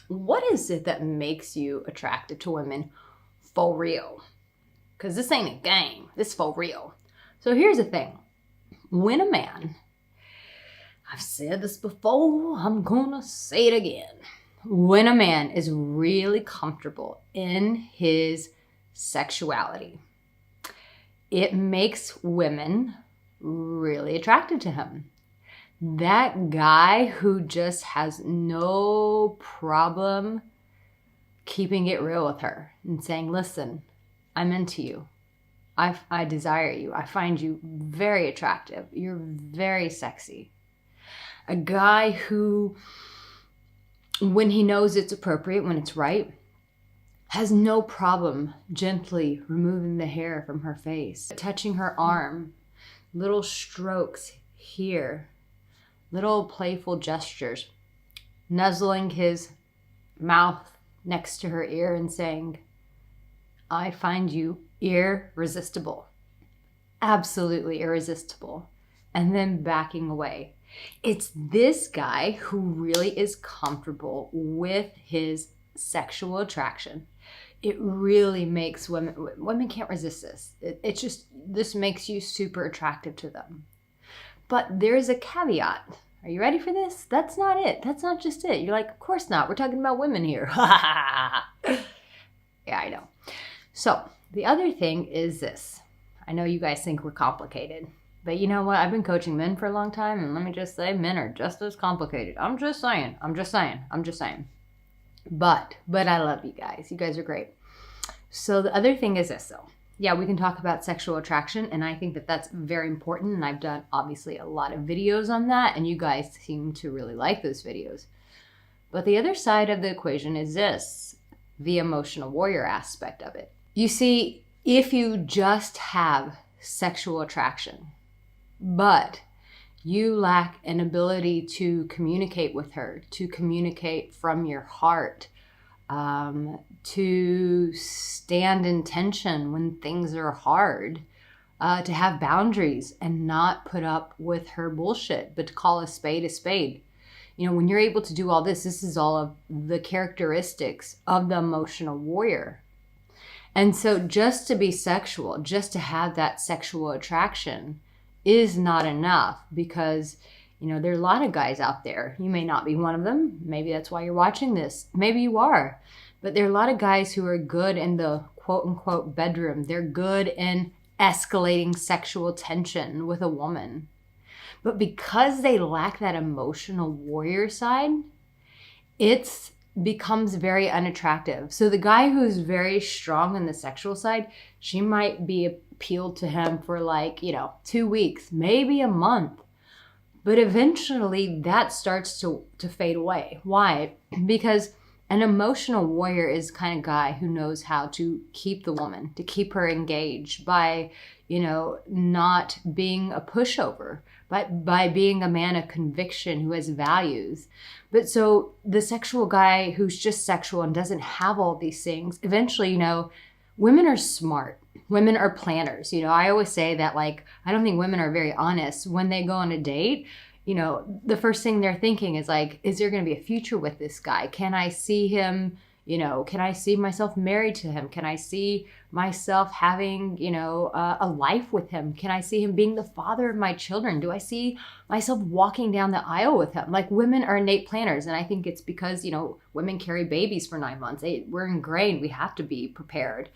What is it that makes you attracted to women for real? Because this ain't a game. This is for real. So here's the thing. When a man, I've said this before, I'm gonna say it again. When a man is really comfortable in his sexuality, it makes women really attracted to him. That guy who just has no problem keeping it real with her and saying, listen, I'm into you. I desire you. I find you very attractive. You're very sexy. A guy who, when he knows it's appropriate, when it's right, has no problem gently removing the hair from her face, touching her arm, little strokes here, little playful gestures, nuzzling his mouth next to her ear and saying, I find you irresistible, absolutely irresistible, and then backing away. It's this guy who really is comfortable with his sexual attraction. It really makes women can't resist this. It's just, this makes you super attractive to them. But there's a caveat. Are you ready for this? That's not it. That's not just it. You're like, of course not. We're talking about women here. Yeah, I know. So the other thing is this. I know you guys think we're complicated, but you know what? I've been coaching men for a long time, and let me just say, men are just as complicated. I'm just saying. But I love you guys. You guys are great. So the other thing is this, though. Yeah, we can talk about sexual attraction, and I think that that's very important, and I've done, obviously, a lot of videos on that, and you guys seem to really like those videos. But the other side of the equation is this, the emotional warrior aspect of it. You see, if you just have sexual attraction, but you lack an ability to communicate with her, to communicate from your heart, to stand in tension when things are hard, to have boundaries and not put up with her bullshit, but to call a spade a spade. You know, when you're able to do all this, this is all of the characteristics of the emotional warrior. And so just to be sexual, just to have that sexual attraction is not enough, because you know, there are a lot of guys out there. You may not be one of them. Maybe that's why you're watching this. Maybe you are. But there are a lot of guys who are good in the quote-unquote bedroom. They're good in escalating sexual tension with a woman. But because they lack that emotional warrior side, it becomes very unattractive. So the guy who's very strong in the sexual side, she might be appealed to him for 2 weeks, maybe a month. But eventually that starts to fade away. Why? Because an emotional warrior is the kind of guy who knows how to keep the woman, to keep her engaged by, not being a pushover, but by being a man of conviction who has values. But so the sexual guy who's just sexual and doesn't have all these things, eventually, women are smart. Women are planners. I always say that, I don't think women are very honest when they go on a date. The first thing they're thinking is is there going to be a future with this guy? Can I see him, can I see myself married to him? Can I see myself having, a life with him? Can I see him being the father of my children? Do I see myself walking down the aisle with him? Women are innate planners. And I think it's because, women carry babies for 9 months. We're ingrained. We have to be prepared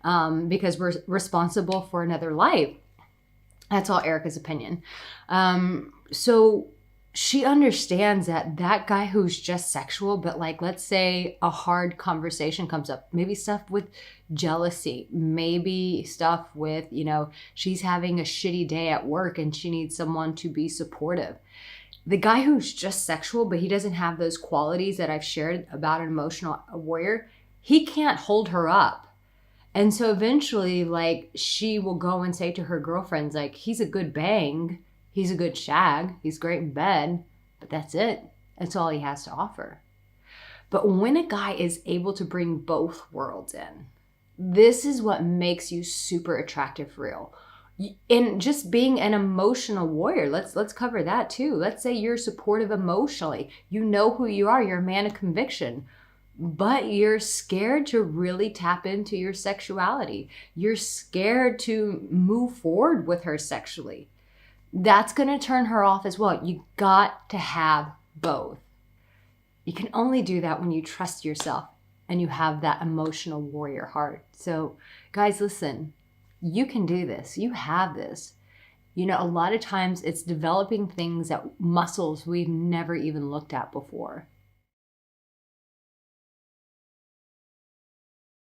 because we're responsible for another life. That's all Arica's opinion. So she understands that guy who's just sexual, but let's say a hard conversation comes up, maybe stuff with jealousy, maybe stuff with, she's having a shitty day at work and she needs someone to be supportive. The guy who's just sexual, but he doesn't have those qualities that I've shared about an emotional warrior, he can't hold her up. And so eventually, she will go and say to her girlfriends, he's a good bang, he's a good shag, he's great in bed, but that's it. That's all he has to offer. But when a guy is able to bring both worlds in, this is what makes you super attractive for real. And just being an emotional warrior, let's cover that too. Let's say you're supportive emotionally. You know who you are. You're a man of conviction. but you're scared to really tap into your sexuality. You're scared to move forward with her sexually. That's going to turn her off as well. You got to have both. You can only do that when you trust yourself and you have that emotional warrior heart. So, guys, listen, you can do this. You have this. You know, a lot of times it's developing things that muscles we've never even looked at before.